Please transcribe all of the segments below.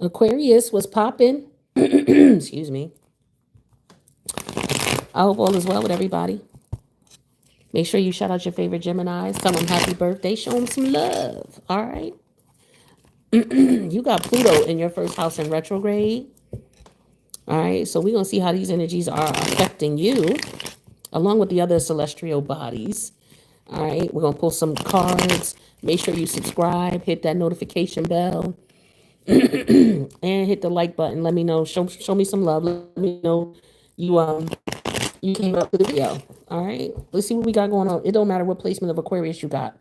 Aquarius was popping. Excuse me. I hope all is well with everybody. Make sure you shout out your favorite Geminis. Tell them happy birthday. Show them some love. All right. You got Pluto in your first house in retrograde. All right. So we're going to see how these energies are affecting you along with the other celestial bodies. All right. We're going to pull some cards. Make sure you subscribe. Hit that notification bell. And hit the like button. Let me know. Show me some love. Let me know you came up to the video. All right. Let's see what we got going on. It don't matter what placement of Aquarius you got.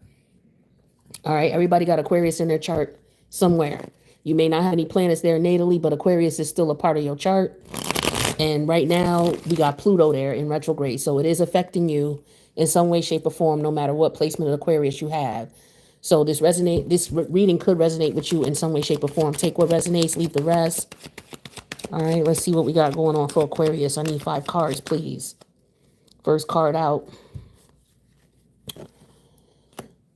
All right. Everybody got Aquarius in their chart somewhere. You may not have any planets there natally, but Aquarius is still a part of your chart. And right now we got Pluto there in retrograde. So it is affecting you in some way, shape, or form, no matter what placement of Aquarius you have. So this reading could resonate with you in some way, shape, or form. Take what resonates, leave the rest. All right, let's see what we got going on for Aquarius. I need 5 cards, please. First card out.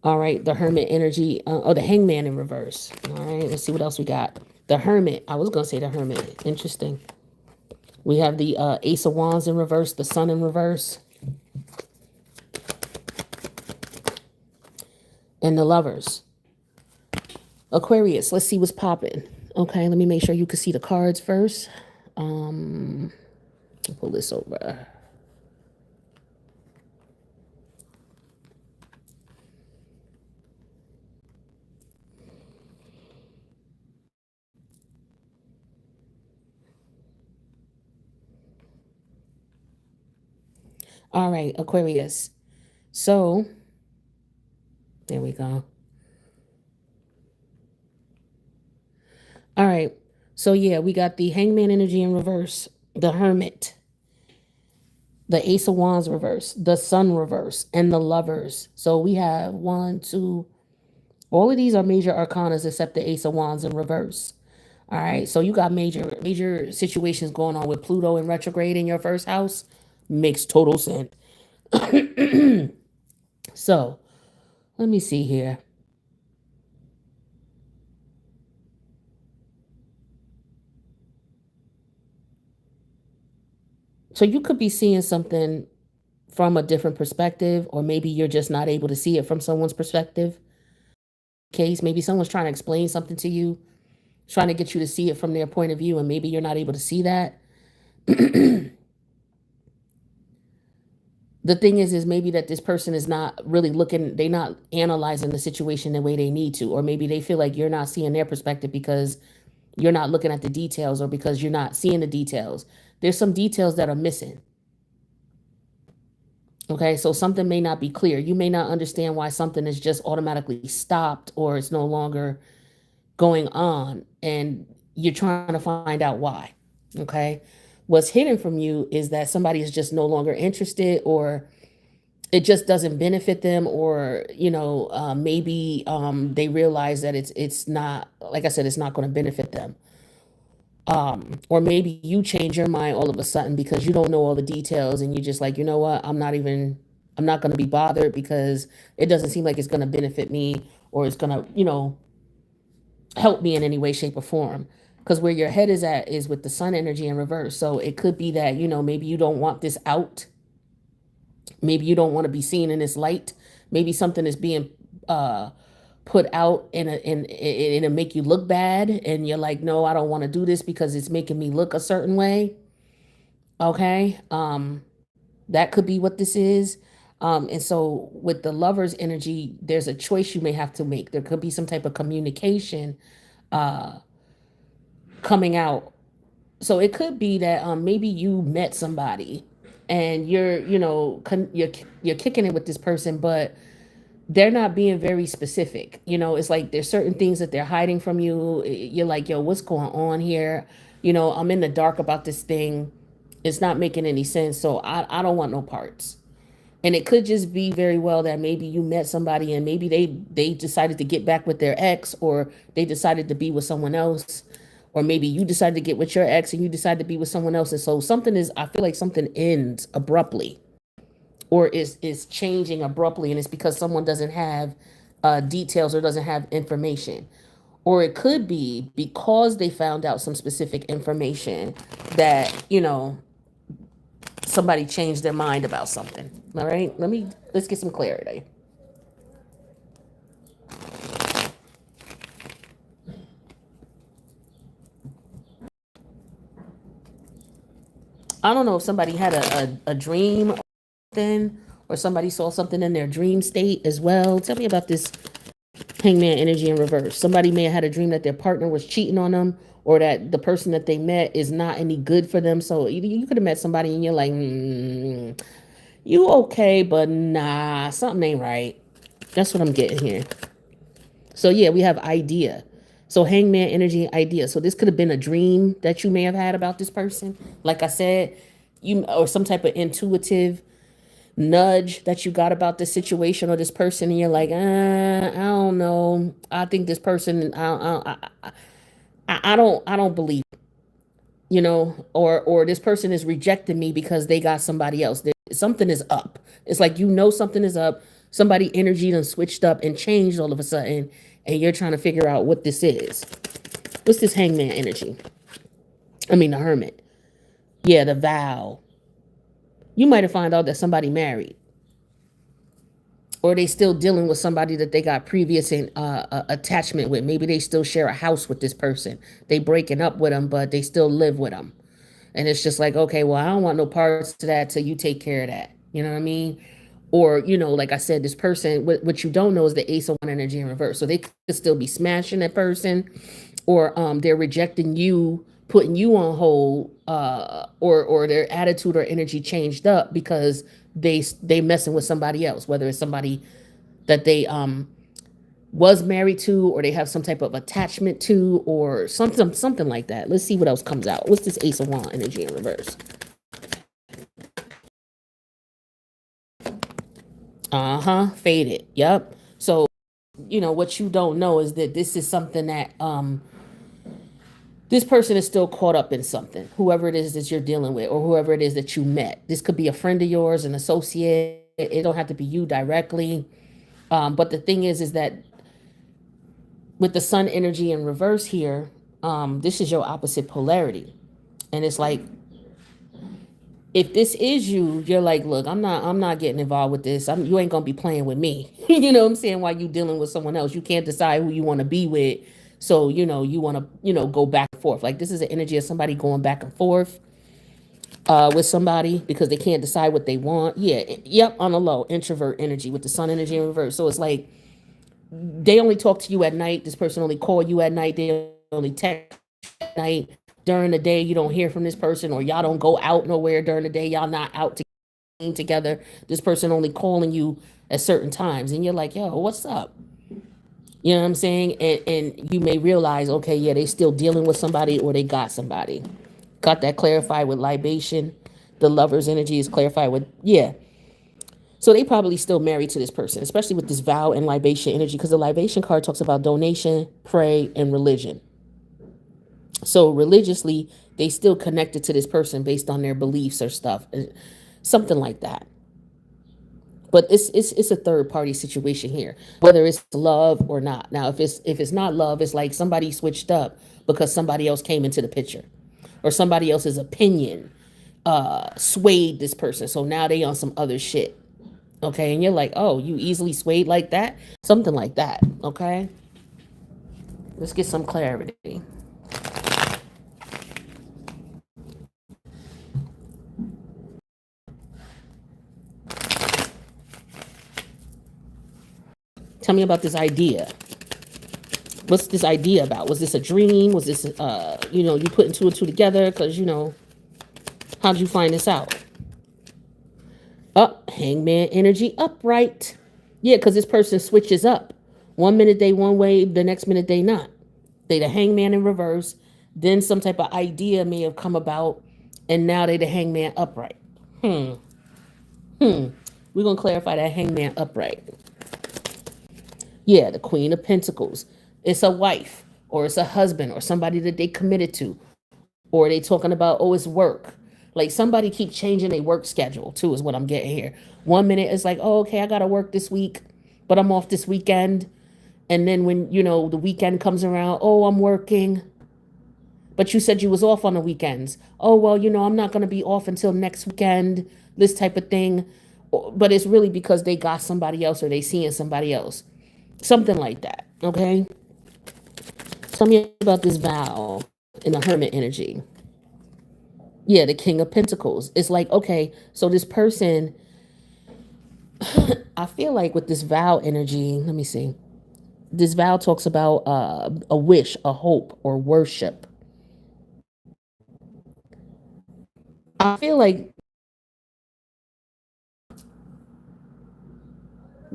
All right, the Hermit energy. The Hangman in reverse. All right, let's see what else we got. The Hermit. I was going to say the Hermit. Interesting. We have the Ace of Wands in reverse, the Sun in reverse. And the Lovers. Aquarius, let's see what's popping. Okay, let me make sure you can see the cards first. Pull this over. All right, Aquarius. So, there we go. All right. So, yeah, we got the Hangman energy in reverse, the Hermit, the Ace of Wands reverse, the Sun reverse, and the Lovers. So we have 1, 2, all of these are major arcanas except the Ace of Wands in reverse. All right. So you got major situations going on with Pluto in retrograde in your first house. Makes total sense. So, let me see here. So you could be seeing something from a different perspective, or maybe you're just not able to see it from someone's perspective. Case, maybe someone's trying to explain something to you, trying to get you to see it from their point of view, and maybe you're not able to see that. The thing is maybe that this person is not really looking, they're not analyzing the situation the way they need to, or maybe they feel like you're not seeing their perspective because you're not looking at the details, or because you're not seeing the details. There's some details that are missing. Okay, so something may not be clear. You may not understand why something is just automatically stopped or it's no longer going on, and you're trying to find out why. Okay, what's hidden from you is that somebody is just no longer interested, or it just doesn't benefit them, or maybe they realize that it's not, like I said, it's not going to benefit them. Or maybe you change your mind all of a sudden because you don't know all the details, and you're just like, you know what, I'm not going to be bothered because it doesn't seem like it's going to benefit me, or it's going to help me in any way, shape, or form. Because where your head is at is with the Sun energy in reverse. So it could be that maybe you don't want this out. Maybe you don't want to be seen in this light. Maybe something is being put out and it'll make you look bad, and you're like, no, I don't want to do this because it's making me look a certain way. Okay, that could be what this is. And so with the Lovers energy, there's a choice you may have to make. There could be some type of communication coming out. So it could be that maybe you met somebody and you're you're kicking it with this person, but they're not being very specific. It's like there's certain things that they're hiding from you. You're like, yo, what's going on here? I'm in the dark about this thing. It's not making any sense. So I don't want no parts. And it could just be very well that maybe you met somebody and maybe they decided to get back with their ex, or they decided to be with someone else, or maybe you decided to get with your ex and you decided to be with someone else. And so I feel like something ends abruptly, or is changing abruptly, and it's because someone doesn't have details or doesn't have information. Or it could be because they found out some specific information that, somebody changed their mind about something. All right, let's get some clarity. I don't know if somebody had a dream or something, or somebody saw something in their dream state as well. Tell me about this hangman energy in reverse. Somebody may have had a dream that their partner was cheating on them, or that the person that they met is not any good for them. So you could have met somebody and you're like, you okay, but nah, something ain't right. That's what I'm getting here. So yeah, we have idea. So hangman energy, idea. So this could have been a dream that you may have had about this person. Like I said, or some type of intuitive nudge that you got about this situation or this person, and you're like, I don't know. I think this person, I don't believe, or this person is rejecting me because they got somebody else. Something is up. It's like something is up. Somebody energy done switched up and changed all of a sudden, and you're trying to figure out what this is. What's this hangman energy? I mean, the hermit. Yeah, the vow. You might have found out that somebody married, or they still dealing with somebody that they got previous in attachment with. Maybe they still share a house with this person. They breaking up with them, but they still live with them. And it's just like, okay, well, I don't want no parts to that till you take care of that. You know what I mean? Or, like I said, this person, what you don't know is the ace of one energy in reverse. So they could still be smashing that person, or they're rejecting you, putting you on hold, or their attitude or energy changed up because they messing with somebody else, whether it's somebody that they was married to, or they have some type of attachment to, or something like that. Let's see what else comes out. What's this ace of wand energy in reverse? Faded. Yep. So what you don't know is that this is something that this person is still caught up in something, whoever it is that you're dealing with, or whoever it is that you met. This could be a friend of yours, an associate. It don't have to be you directly. But the thing is that with the sun energy in reverse here, this is your opposite polarity. And it's like, if this is you, you're like, look, I'm not getting involved with this. You ain't gonna be playing with me. You know what I'm saying? While you dealing with someone else, you can't decide who you want to be with. So, you want to, go back and forth. Like, this is an energy of somebody going back and forth with somebody because they can't decide what they want. Yeah, yep, on a low, introvert energy with the sun energy in reverse. So it's like, they only talk to you at night. This person only call you at night. They only text at night. During the day, you don't hear from this person, or y'all don't go out nowhere during the day. Y'all not out together. This person only calling you at certain times, and you're like, yo, what's up? You know what I'm saying? And you may realize, okay, yeah, they still dealing with somebody, or they got somebody. Got that clarified with libation. The lover's energy is clarified with, yeah. So they probably still married to this person, especially with this vow and libation energy, because the libation card talks about donation, pray, and religion. So religiously, they still connected to this person based on their beliefs or stuff, something like that. But it's a third party situation here, whether it's love or not. Now, if it's not love, it's like somebody switched up because somebody else came into the picture, or somebody else's opinion swayed this person. So now they on some other shit. Okay, and you're like, oh, you easily swayed like that, something like that. Okay, let's get some clarity. Tell me about this idea. What's this idea about? Was this a dream? Was this, you putting two and two together? Because, how did you find this out? Hangman energy upright. Yeah, because this person switches up. 1 minute they one way, the next minute they not. They the hangman in reverse. Then some type of idea may have come about, and now they the hangman upright. We're going to clarify that hangman upright. Yeah, the Queen of Pentacles. It's a wife, or it's a husband, or somebody that they committed to, or they talking about, oh, it's work. Like, somebody keep changing their work schedule too, is what I'm getting here. 1 minute it's like, oh, okay, I gotta work this week, but I'm off this weekend. And then when, the weekend comes around, oh, I'm working. But you said you was off on the weekends. Oh, well, I'm not going to be off until next weekend, this type of thing. But it's really because they got somebody else or they seeing somebody else. Something like that. Okay. Tell me about this vow in the hermit energy. Yeah, the King of Pentacles. It's like, okay, so this person, I feel like with this vow energy, let me see. This vow talks about a wish, a hope, or worship. I feel like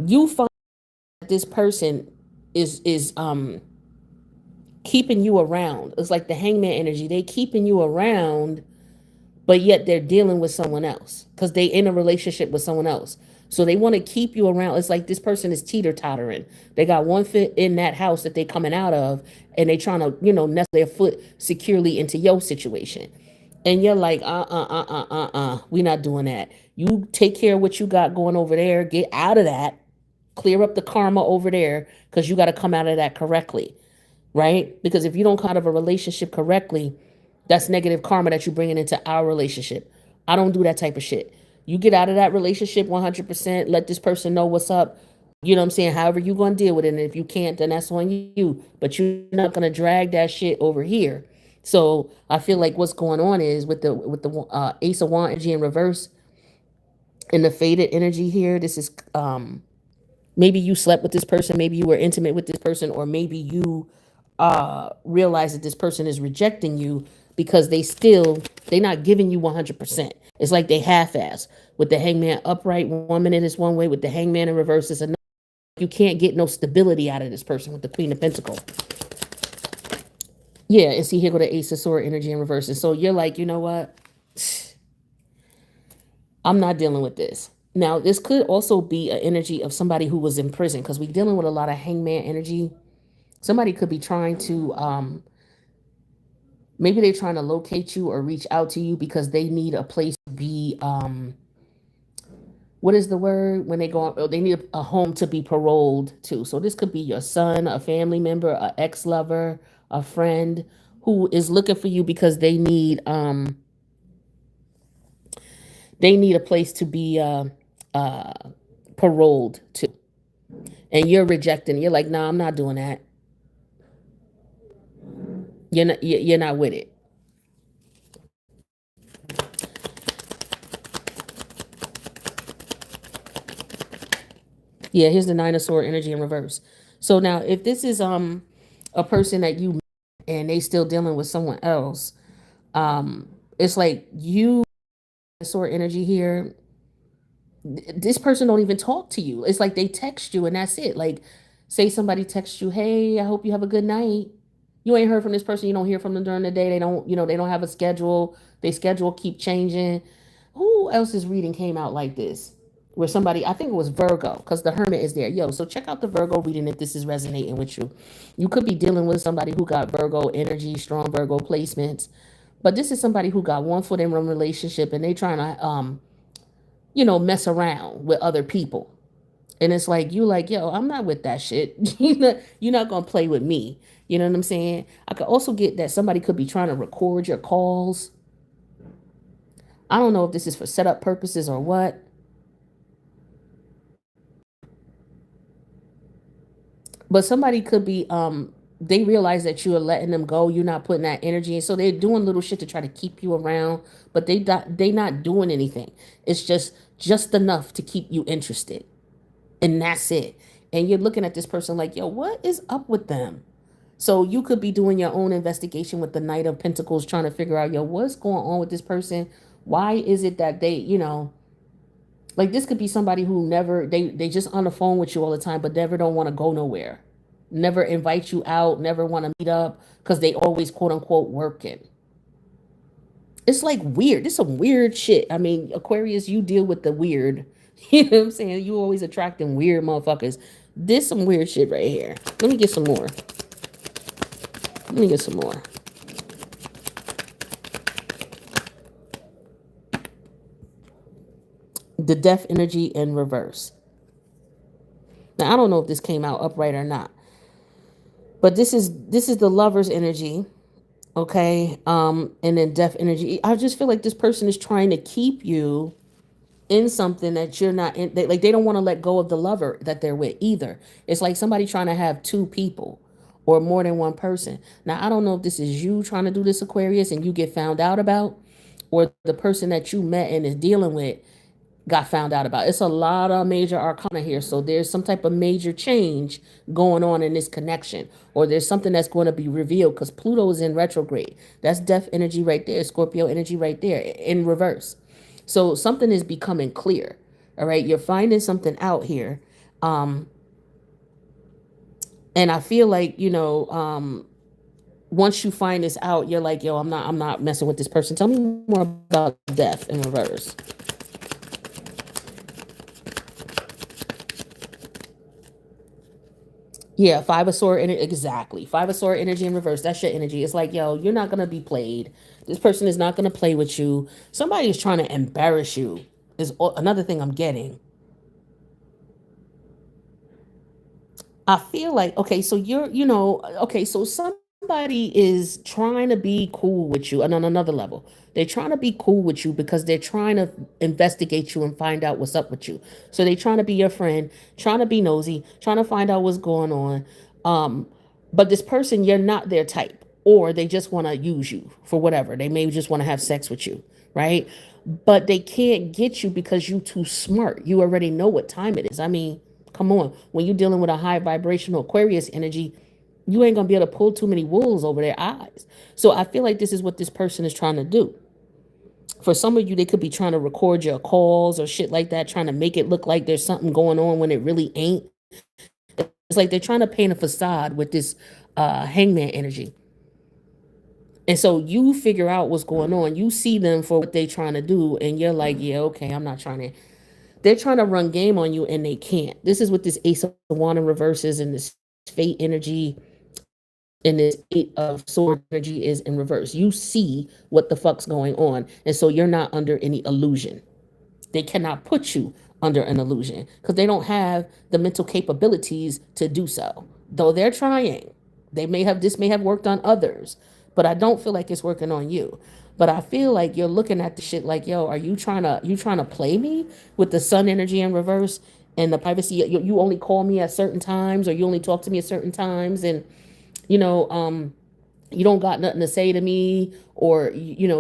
you find that this person is keeping you around. It's like the hangman energy. They keeping you around, but yet they're dealing with someone else because they in a relationship with someone else. So they want to keep you around. It's like this person is teeter-tottering. They got one foot in that house that they coming out of, and they trying to, nest their foot securely into your situation. And you're like, we not doing that. You take care of what you got going over there. Get out of that. Clear up the karma over there because you got to come out of that correctly, right? Because if you don't come out of a relationship correctly, that's negative karma that you're bringing into our relationship. I don't do that type of shit. You get out of that relationship 100%. Let this person know what's up. You know what I'm saying? However you going to deal with it. And if you can't, then that's on you. But you're not going to drag that shit over here. So I feel like what's going on is with the Ace of Wands energy in reverse and the faded energy here. This is maybe you slept with this person, maybe you were intimate with this person, or maybe you realize that this person is rejecting you because they're not giving you 100%. It's like they half-ass. With the hangman upright, 1 minute is one way. With the hangman in reverse, is another. You can't get no stability out of this person with the Queen of Pentacles. Yeah, and see, here go the Ace of Sword energy in reverse. And so you're like, you know what? I'm not dealing with this. Now, this could also be an energy of somebody who was in prison because we're dealing with a lot of hangman energy. Somebody could be trying to, maybe they're trying to locate you or reach out to you because they need a place to be, what is the word when they go on? They need a home to be paroled to. So this could be your son, a family member, an ex-lover, a friend who is looking for you because they need a place to be uh, paroled to, and you're rejecting. You're like, nah, I'm not doing that. You're not with it. Yeah, here's the Nine of Sword energy in reverse. So now, if this is a person that you met and they still dealing with someone else, it's like you sword energy here. This person don't even talk to you. It's like they text you and that's it. Like, say somebody texts you, "Hey, I hope you have a good night." You ain't heard from this person. You don't hear from them during the day. They don't have a schedule. They schedule keep changing. Who else's reading came out like this? Where somebody, I think it was Virgo, because the Hermit is there. Yo, so check out the Virgo reading if this is resonating with you. You could be dealing with somebody who got Virgo energy, strong Virgo placements, but this is somebody who got one foot in one relationship and they trying to mess around with other people. And it's like you like, yo, I'm not with that shit. You're not gonna play with me. You know what I'm saying? I could also get that somebody could be trying to record your calls. I don't know if this is for setup purposes or what, but somebody could be they realize that you are letting them go. You're not putting that energy in, so they're doing little shit to try to keep you around, but they not doing anything. It's just enough to keep you interested, and that's it. And you're looking at this person like, yo, what is up with them? So you could be doing your own investigation with the Knight of Pentacles, trying to figure out, yo, what's going on with this person? Why is it that like this could be somebody who never they just on the phone with you all the time, but never don't want to go nowhere, never invite you out, never want to meet up because they always quote unquote working. It's like weird. This some weird shit. I mean, Aquarius, you deal with the weird. You know what I'm saying? You always attracting weird motherfuckers. This some weird shit right here. Let me get some more. Let me get some more. The death energy in reverse. Now I don't know if this came out upright or not. But this is the lover's energy, okay? And then death energy. I just feel like this person is trying to keep you in something that you're not in. Like they don't want to let go of the lover that they're with either. It's like somebody trying to have two people or more than one person. Now I don't know if this is you trying to do this, Aquarius, and you get found out about, or the person that you met and is dealing with got found out about. It's a lot of major arcana here. So there's some type of major change going on in this connection, or there's something that's going to be revealed because Pluto is in retrograde. That's death energy right there, Scorpio energy right there in reverse. So something is becoming clear. All right. You're finding something out here. Um, and I feel like, once you find this out, you're like, yo, I'm not messing with this person. Tell me more about death in reverse. Yeah, five of sword energy. Exactly. Five of sword energy in reverse. That's your energy. It's like, yo, you're not gonna be played. This person is not gonna play with you. Somebody is trying to embarrass you. Is another thing I'm getting. I feel like, okay, so okay, so somebody is trying to be cool with you, and on another level, they're trying to be cool with you because they're trying to investigate you and find out what's up with you. So they're trying to be your friend, trying to be nosy, trying to find out what's going on. Um, but this person, you're not their type, or they just want to use you for whatever. They may just want to have sex with you, right? But they can't get you because you too smart. You already know what time it is. I mean, come on. When you're dealing with a high vibrational Aquarius energy, you ain't gonna be able to pull too many wolves over their eyes. So I feel like this is what this person is trying to do. For some of you, they could be trying to record your calls or shit like that, trying to make it look like there's something going on when it really ain't. It's like they're trying to paint a facade with this hangman energy. And so you figure out what's going on. You see them for what they're trying to do, and you're like, yeah, okay, I'm not trying to. They're trying to run game on you, and they can't. This is what this Ace of Wand in reverses and this Fate energy and this Eight of Sword energy is in reverse. You see what the fuck's going on, and so you're not under any illusion. They cannot put you under an illusion because they don't have the mental capabilities to do so. Though they're trying. This may have worked on others, but I don't feel like it's working on you. But I feel like you're looking at the shit like, yo, are you trying to play me with the sun energy in reverse and the privacy? You only call me at certain times, or you only talk to me at certain times, and you know, you don't got nothing to say to me, or you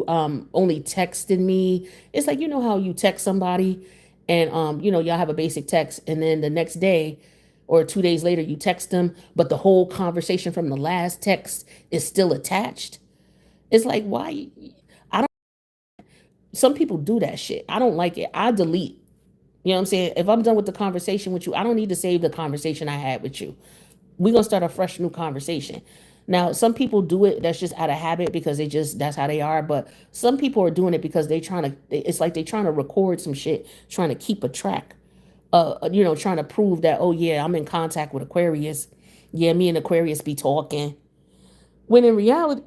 only texted me. It's like, how you text somebody, and y'all have a basic text, and then the next day or 2 days later you text them, but the whole conversation from the last text is still attached. It's like, why? I don't. Some people do that shit. I don't like it. I delete. You know what I'm saying? If I'm done with the conversation with you, I don't need to save the conversation I had with you. We're gonna start a fresh new conversation. Now, some people do it, that's just out of habit because that's how they are. But some people are doing it because it's like they trying to record some shit, trying to keep a track. Trying to prove that, oh yeah, I'm in contact with Aquarius. Yeah, me and Aquarius be talking. When in reality,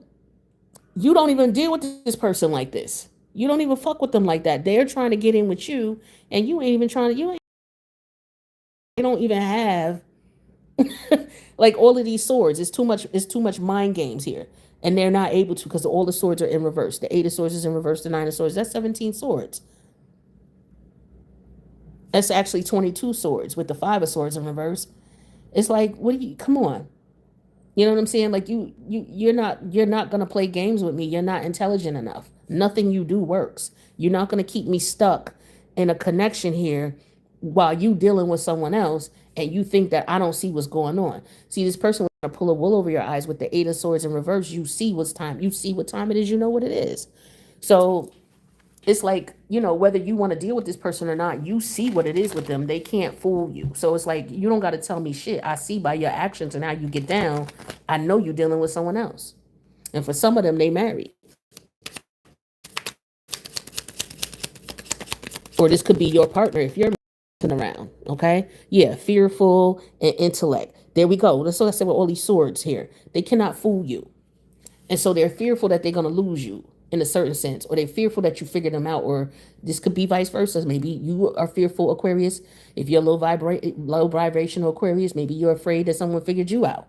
you don't even deal with this person like this. You don't even fuck with them like that. They're trying to get in with you, and you ain't even trying to. You don't even have like all of these swords. It's too much. It's too much mind games here, and they're not able to because all the swords are in reverse. The Eight of Swords is in reverse. The Nine of Swords. That's 17 swords. That's actually 22 swords with the Five of Swords in reverse. It's like, what do you? Come on. You know what I'm saying? Like you're not gonna play games with me. You're not intelligent enough. Nothing you do works. You're not gonna keep me stuck in a connection here while you dealing with someone else, and you think that I don't see what's going on. See, this person want to pull a wool over your eyes with the Eight of Swords in reverse. You see what's time. You see what time it is. You know what it is. So it's like, whether you want to deal with this person or not, you see what it is with them. They can't fool you. So it's like, you don't got to tell me shit. I see by your actions and how you get down. I know you're dealing with someone else. And for some of them, they married. Or this could be your partner if you're around. Okay. Yeah. Fearful and intellect. There we go. That's what I said with all these swords here. They cannot fool you. And so they're fearful that they're going to lose you in a certain sense, or they're fearful that you figure them out, or this could be vice versa. Maybe you are fearful Aquarius. If you're low vibrational Aquarius, maybe you're afraid that someone figured you out.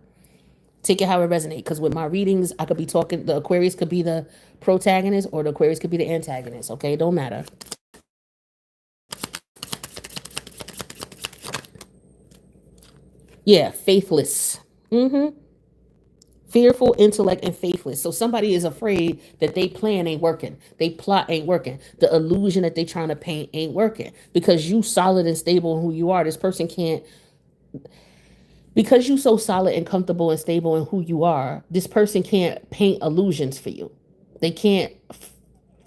Take it how it resonates. Because with my readings, I could be talking, the Aquarius could be the protagonist or the Aquarius could be the antagonist. Okay, it don't matter. Yeah, faithless. Fearful, intellect, and faithless. So somebody is afraid that they plan ain't working. They plot ain't working. The illusion that they trying to paint ain't working. Because you solid and stable in who you are, this person can't, because you so solid and comfortable and stable in who you are, this person can't paint illusions for you. They can't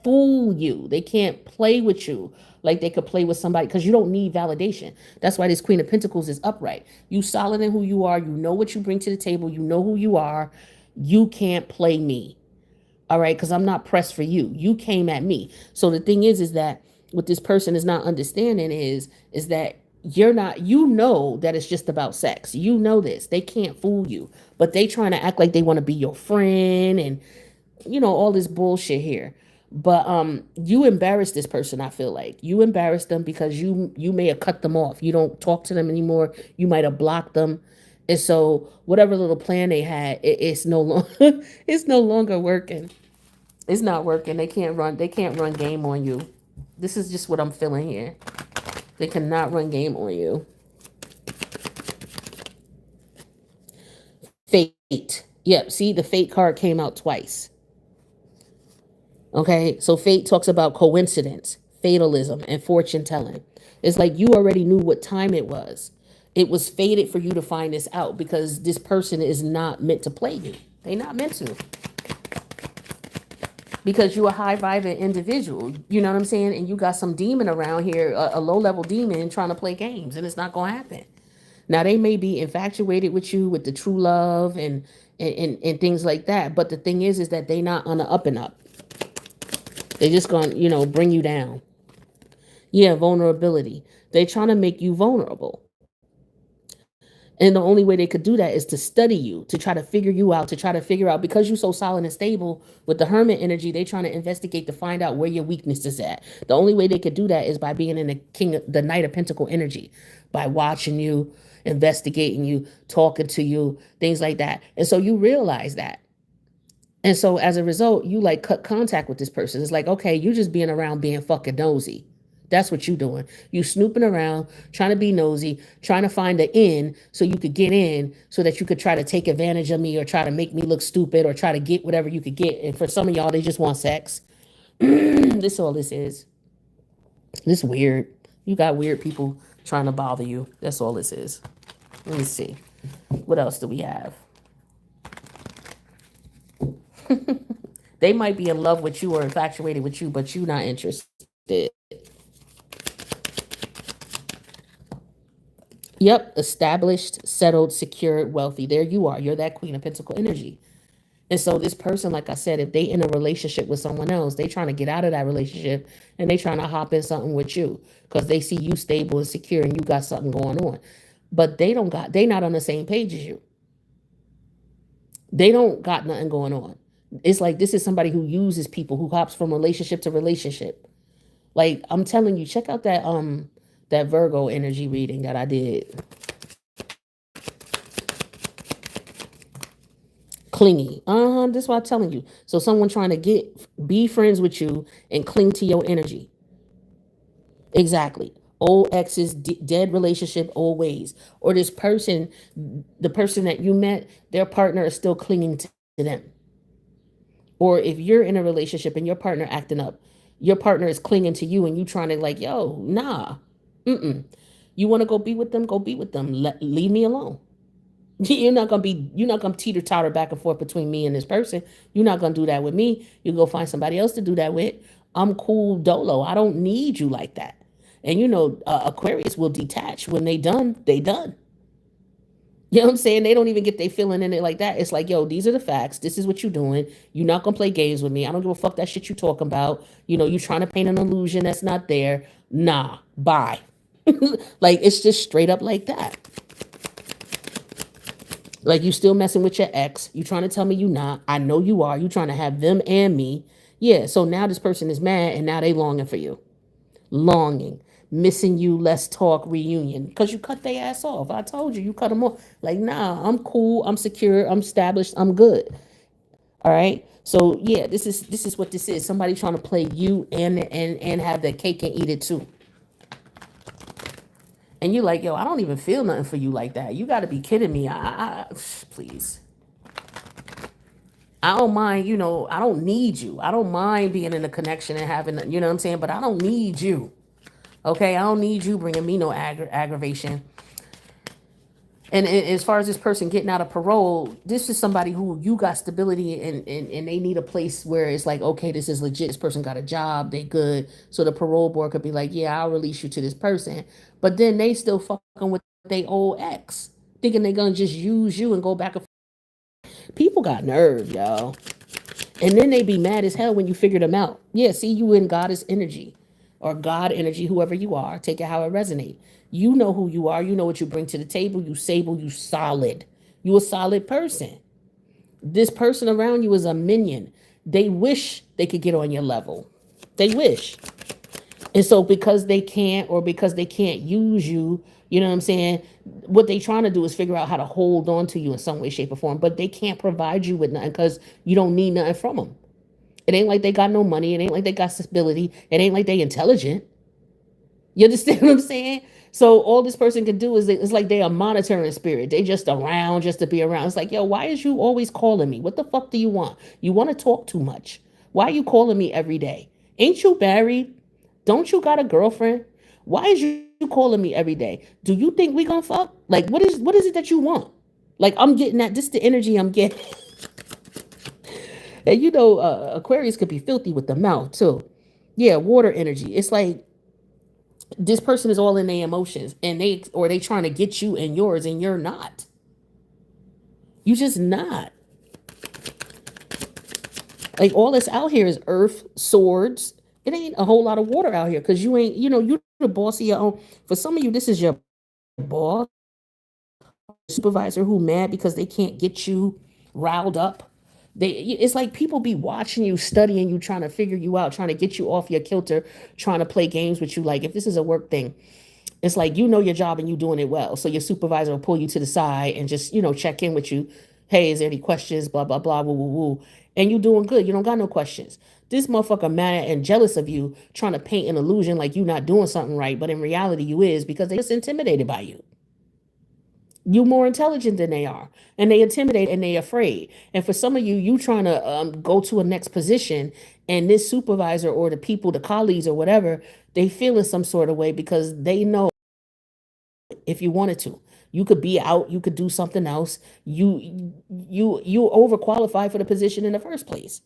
fool you. They can't play with you like they could play with somebody, because you don't need validation. That's why this Queen of Pentacles is upright. You solid in who you are. You know what you bring to the table. You know who you are. You can't play me. All right, because I'm not pressed for you. You came at me. So the thing is that what this person is not understanding is that you're not, you know that it's just about sex. You know this. They can't fool you. But they trying to act like they want to be your friend and all this bullshit here. But you embarrassed this person. I feel like you embarrassed them because you may have cut them off. You don't talk to them anymore. You might have blocked them. And so whatever little plan they had, it's no longer it's no longer working. It's not working. They can't run game on you. This is just what I'm feeling here. They cannot run game on you. Fate. Yep, see, the fate card came out twice. Okay, so fate talks about coincidence, fatalism, and fortune telling. It's like you already knew what time it was. It was fated for you to find this out because this person is not meant to play you. They're not meant to. Because you're a high vibing individual, you know what I'm saying? And you got some demon around here, a low level demon trying to play games, and it's not going to happen. Now, they may be infatuated with you with the true love and things like that. But the thing is that they not on the up and up. They just going to, bring you down. Yeah, vulnerability. They trying to make you vulnerable. And the only way they could do that is to study you, to try to figure you out, to try to figure out, because you're so solid and stable with the hermit energy, they trying to investigate to find out where your weakness is at. The only way they could do that is by being in the Knight of Pentacle energy, by watching you, investigating you, talking to you, things like that. And so you realize that. And so as a result, you like cut contact with this person. It's like, okay, you just being around being fucking nosy. That's what you doing. You snooping around, trying to be nosy, trying to find the in so you could get in so that you could try to take advantage of me or try to make me look stupid or try to get whatever you could get. And for some of y'all, they just want sex. This all this is. This weird. You got weird people trying to bother you. That's all this is. Let me see. What else do we have? They might be in love with you or infatuated with you, but you're not interested. Yep, established, settled, secure, wealthy. There you are. You're that Queen of Pentacle energy. And so this person, like I said, if they in a relationship with someone else, they trying to get out of that relationship and they trying to hop in something with you because they see you stable and secure and you got something going on. But they not on the same page as you. They don't got nothing going on. It's like this is somebody who uses people, who hops from relationship to relationship. Like I'm telling you, check out that Virgo energy reading that I did. Clingy. This is what I'm telling you. So someone trying to be friends with you and cling to your energy. Exactly. Old exes, dead relationship, old ways. Or this person, the person that you met, their partner is still clinging to them. Or if you're in a relationship and your partner acting up, your partner is clinging to you and you trying to like, yo, nah. You want to go be with them? Go be with them. Leave me alone. You're not gonna teeter totter back and forth between me and this person. You're not gonna do that with me. You go find somebody else to do that with. I'm cool dolo. I don't need you like that. And Aquarius will detach when they done. They done. You know what I'm saying? They don't even get their feeling in it like that. It's like, yo, these are the facts. This is what you're doing. You're not gonna play games with me. I don't give a fuck that shit you talking about. You trying to paint an illusion that's not there. Nah, bye. Like it's just straight up like that. Like you still messing with your ex. You trying to tell me you not. I know you are. You trying to have them and me. Yeah, so now this person is mad and now they longing for you. Longing. missing you, let's talk reunion. Because you cut their ass off. I told you, you cut them off. Like, nah, I'm cool, I'm secure, I'm established, I'm good. All right. So yeah, this is what this is. Somebody trying to play you and have their cake and eat it too. And you're like, yo, I don't even feel nothing for you like that. You got to be kidding me. Please. I don't mind, I don't need you. I don't mind being in a connection and having, you know what I'm saying? But I don't need you. Okay. I don't need you bringing me no aggravation. And as far as this person getting out of parole, this is somebody who you got stability and they need a place where it's like, okay, this is legit. This person got a job. They good. So the parole board could be like, yeah, I'll release you to this person. But then they still fucking with their old ex, thinking they're going to just use you and go back and forth. People got nerve, y'all. And then they be mad as hell when you figure them out. Yeah, see, you in goddess energy or God energy, whoever you are. Take it how it resonates. You know who you are. You know what you bring to the table. You stable. You solid. You a solid person. This person around you is a minion. They wish they could get on your level. They wish. And so because they can't or because they can't use you, you know what I'm saying? What they trying to do is figure out how to hold on to you in some way, shape, or form. But they can't provide you with nothing because you don't need nothing from them. It ain't like they got no money. It ain't like they got stability. It ain't like they intelligent. You understand what I'm saying? So all this person can do is it's like they a monitoring spirit. They just around just to be around. It's like, yo, why is you always calling me? What the fuck do you want? You want to talk too much. Why are you calling me every day? Ain't you married? Don't you got a girlfriend? Why is you calling me every day? Do you think we gonna fuck? Like, what is it that you want? Like, I'm getting that. This is the energy I'm getting. And Aquarius could be filthy with the mouth too. Yeah, water energy. It's like this person is all in their emotions and they trying to get you and yours and you're not. You just not. Like all that's out here is earth, swords. It ain't a whole lot of water out here because you ain't, you're the boss of your own. For some of you, this is your boss, supervisor who mad because they can't get you riled up. It's like people be watching you, studying you, trying to figure you out, trying to get you off your kilter, trying to play games with you. Like if this is a work thing, it's like you know your job and you doing it well. So your supervisor will pull you to the side and just, check in with you. Hey, is there any questions? Blah, blah, blah, woo, woo, woo. And you doing good. You don't got no questions. This motherfucker mad and jealous of you, trying to paint an illusion like you not doing something right, but in reality you is because they just intimidated by you. You more intelligent than they are, and they intimidate and they afraid. And for some of you, you trying to go to a next position, and this supervisor or the people, the colleagues or whatever, they feel in some sort of way because they know if you wanted to, you could be out, you could do something else. You overqualified for the position in the first place.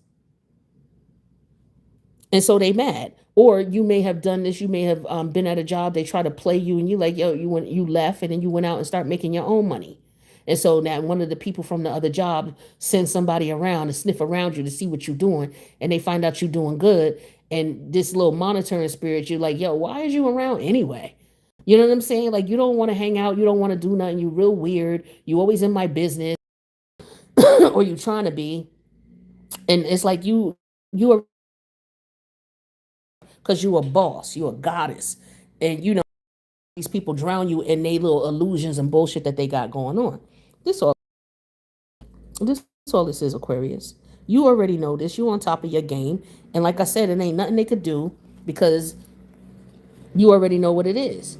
And so they mad. Or you may have done this. You may have been at a job. They try to play you, and you like, yo, you left, and then you went out and start making your own money. And so now one of the people from the other job sends somebody around to sniff around you to see what you're doing, and they find out you're doing good. And this little monitoring spirit, you're like, yo, why is you around anyway? You know what I'm saying? Like you don't want to hang out, you don't want to do nothing. You real weird. You always in my business, or you trying to be, and it's like you are because you a boss, you a goddess, and these people drown you in they little illusions and bullshit that they got going on. This all this all this is, Aquarius. You already know this. You on top of your game, and like I said, it ain't nothing they could do because you already know what it is.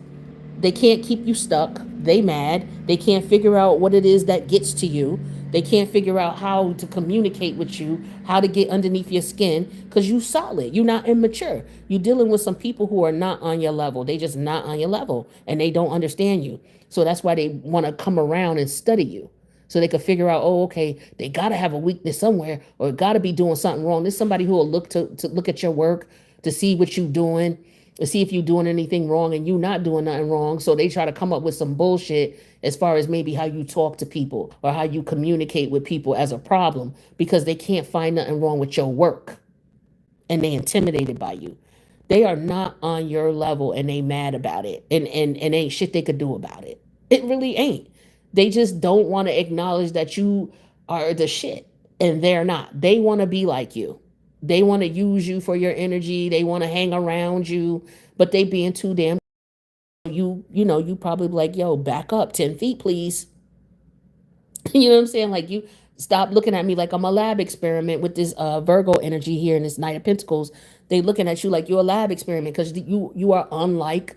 They can't keep you stuck. They mad. They can't figure out what it is that gets to you. They can't figure out how to communicate with you, how to get underneath your skin, because you solid. You're not immature. You're dealing with some people who are not on your level. They just not on your level, and they don't understand you. So that's why they want to come around and study you. So they could figure out, oh, okay, they got to have a weakness somewhere or got to be doing something wrong. There's somebody who will look to look at your work to see what you're doing, to see if you're doing anything wrong and you not doing nothing wrong. So they try to come up with some bullshit as far as maybe how you talk to people or how you communicate with people as a problem because they can't find nothing wrong with your work and they intimidated by you. They are not on your level and they mad about it and ain't shit they could do about it. It really ain't. They just don't want to acknowledge that you are the shit and they're not. They want to be like you. They want to use you for your energy. They want to hang around you, but they being too damn You probably like, yo, back up 10 feet, please. You know what I'm saying? Like, you stop looking at me like I'm a lab experiment with this Virgo energy here in this Knight of Pentacles. They looking at you like you're a lab experiment because you are unlike,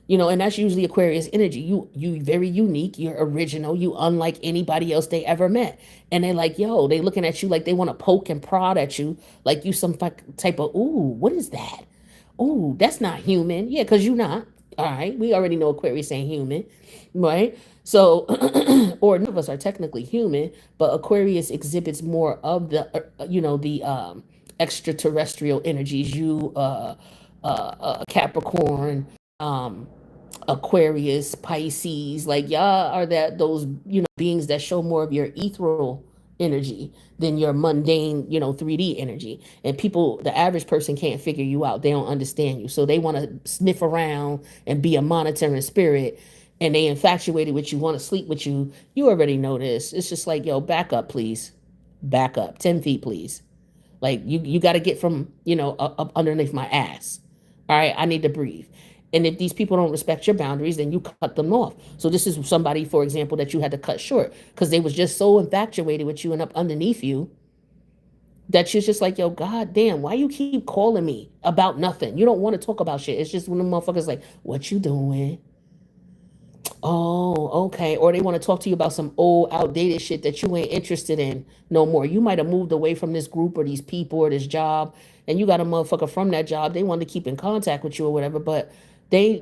and that's usually Aquarius energy. You very unique, you're original, you unlike anybody else they ever met. And they like, yo, they looking at you like they want to poke and prod at you, like you some type of, ooh, what is that? Ooh, that's not human. Yeah, because you're not. All right. We already know Aquarius ain't human, right? So, or none of us are technically human, but Aquarius exhibits more of the, the extraterrestrial energies. Capricorn, um, Aquarius, Pisces, like y'all are those beings that show more of your ethereal energy than your mundane 3D energy. And people, the average person can't figure you out. They don't understand you. So they want to sniff around and be a monitoring spirit, and they infatuated with you, want to sleep with you. You already know this. It's just like, yo, back up, please. Back up 10 feet, please. Like, you got to get from, up underneath my ass. All right, I need to breathe. And if these people don't respect your boundaries, then you cut them off. So this is somebody, for example, that you had to cut short because they was just so infatuated with you and up underneath you that you're just like, yo, god damn, why you keep calling me about nothing? You don't want to talk about shit. It's just when the motherfuckers like, what you doing? Oh, okay. Or they want to talk to you about some old, outdated shit that you ain't interested in no more. You might have moved away from this group or these people or this job, and you got a motherfucker from that job. They want to keep in contact with you or whatever, but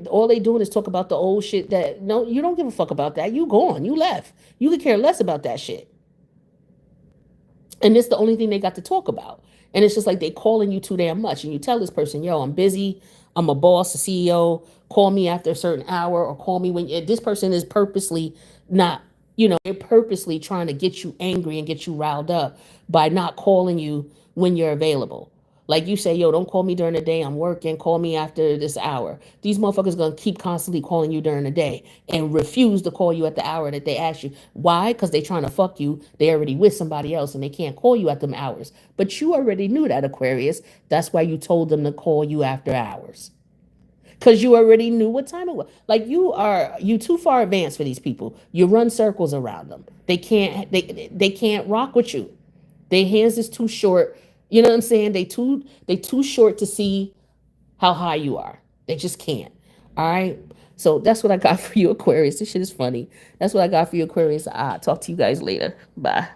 all they doing is talk about the old shit that no, you don't give a fuck about that. You gone. You left. You could care less about that shit. And it's the only thing they got to talk about. And it's just like they calling you too damn much. And you tell this person, yo, I'm busy. I'm a boss, a CEO. Call me after a certain hour or call me when this person is purposely not, they're purposely trying to get you angry and get you riled up by not calling you when you're available. Like you say, yo, don't call me during the day. I'm working. Call me after this hour. These motherfuckers gonna keep constantly calling you during the day and refuse to call you at the hour that they ask you. Why? Because they trying to fuck you. They already with somebody else and they can't call you at them hours. But you already knew that, Aquarius. That's why you told them to call you after hours. Because you already knew what time it was. Like you too far advanced for these people. You run circles around them. They can't rock with you. Their hands is too short. You know what I'm saying? They too short to see how high you are. They just can't. All right. So that's what I got for you, Aquarius. This shit is funny. That's what I got for you, Aquarius. I'll talk to you guys later. Bye.